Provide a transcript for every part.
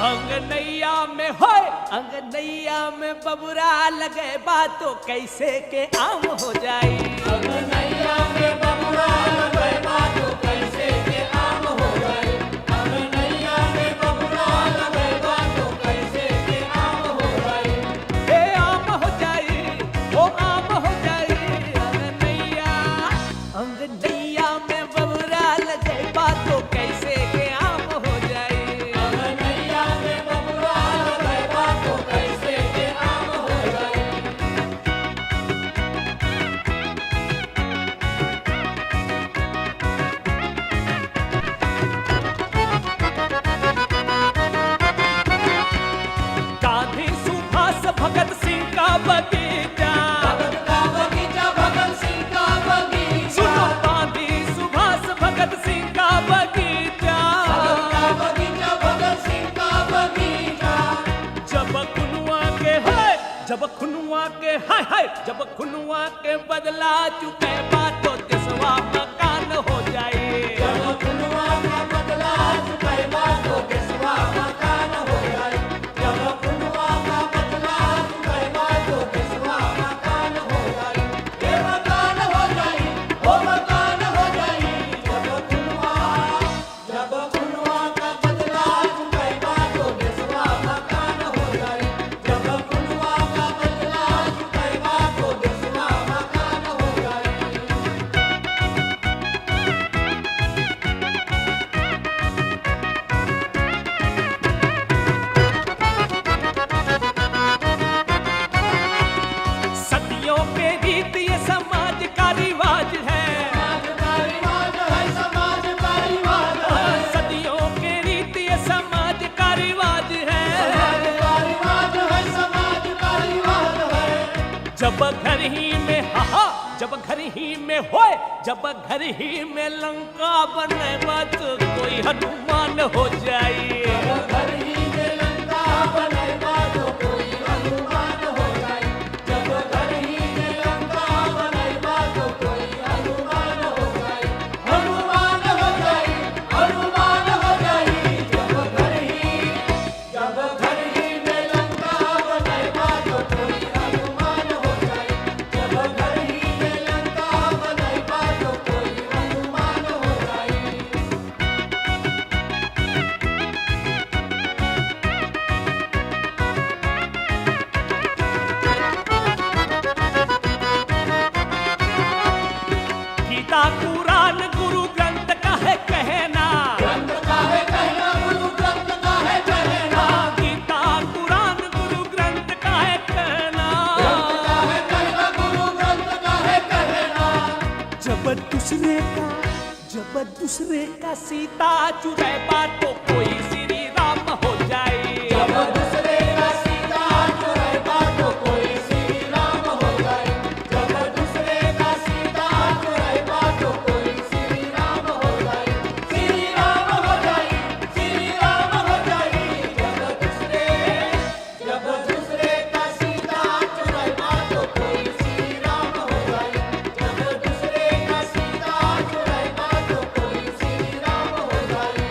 अंगनैया में होए अंगनैया में बबुरा लगे बातों कैसे के आम हो जाई। अंगनैया में बबुरा लगे बातों कैसे के आम हो जाई। अंगनैया में बबुरा लगे बातों कैसे के आम हो जाई। ए आम हो जाई ओ आम हो जाई। अंगनैया में बबुरा लगे बातों कैसे के आम हो जाई। अंगनैया में बबुरा लगे बातों कैसे के आम हो जाई। गांधी सुभाष भगत सिंह का बगीचा भगत का बगीचा भगत सिंह का बगीचा। सुनो गांधी सुभाष भगत सिंह का बगीचा। भगत का बगीचा भगत सिंह का बगीचा। जब खुनुआ के बदला चुके बातों देशवा मकान हो जाए। जब खुनवा का बदला चुकाई बातों देशवा मकान हो जाई। जब खुनवा का बदला चुकाई बातों देशवा मकान हो जाई। ये मकान हो जाई वो मकान हो जाई। जब खुनवा का बदला चुकाई बातों देशवा मकान हो जाई। जब खुनवा का बदला चुकाई बातों देशवा मकान हो जाई। सदियों के रीत ये समाज का रिवाज है। समाज का रिवाज है समाज का रिवाज है। सदियों के रीत ये समाज का रिवाज है। समाज का रिवाज है समाज का रिवाज है। जब घर ही में हाहा जब घर ही में होए जब घर ही में लंका बने मत कोई हनुमान हो जाए। जब घर ही में लंका बने बातों कोई हनुमान हो जाए। जब घर ही में लंका बने बातों कोई हनुमान हो जाए। हनुमान हो जाए हनुमान हो जाए। जब घर ही में लंका बने बातों कोई हनुमान हो जाए। जब घर ही में लंका बने बातों कोई हनुमान हो जाए। गीता कुरान गुरु ग्रंथ का है कहना। ग्रंथ का है कहना गुरु ग्रंथ का है कहना। गीता कुरान गुरु ग्रंथ का है कहना। ग्रंथ का है कहना गुरु ग्रंथ का है कहना। जब दूसरे का सीता चुरे बातों कोई श्री राम हो जाए। जब दूसरे का सीता चुराए बातों कोई श्री राम हो जाए। जब दूसरे का सीता चुराए बातों कोई श्री राम हो जाए। श्री राम हो जाए श्री राम हो जाए। जब दूसरे का सीता चुराए बातों कोई श्री राम हो जाए। जब दूसरे का सीता चुराए बातों कोई श्री राम हो जाए।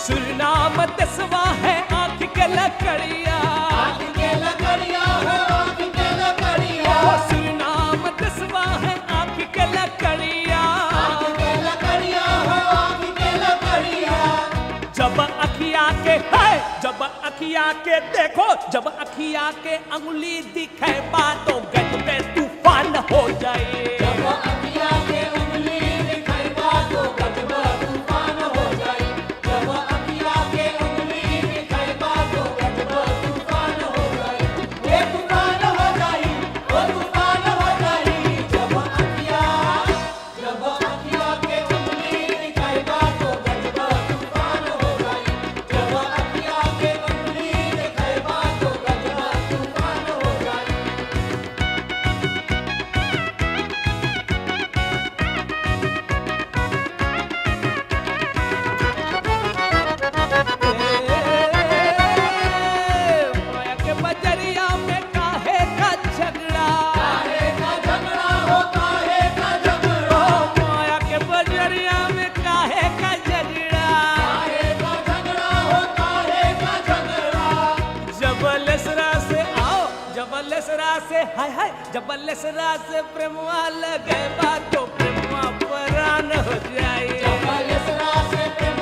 सुरनाम दसवा है आँख के लकड़िया। आँख के लकड़िया हो आँख के लकड़िया। सुरनाम दसवा है आँख के लकड़िया। आँख के लकड़िया हो आँख के लकड़िया। जब अखिया के देखो जब अखिया के अंगुली दिखे बातों गज पे तूफान हो जाए। जब अखिया के उंगली दिखाई बातों गजब तूफान हो जाए। जब अखिया के उंगली दिखाई बातों गजब तूफान हो जाए। ये तूफान हो जाए वो तूफान हो जाए। जब अखिया के उंगली दिखाई बातों गजब तूफान हो जाए। जब अखिया के उंगली दिखाई बातों गजब तूफान लसरा से हाय हाय जब लसरा से प्रेमवा लगे बात तो प्रेमवा परान हो जाए जब लसरा से प्रेम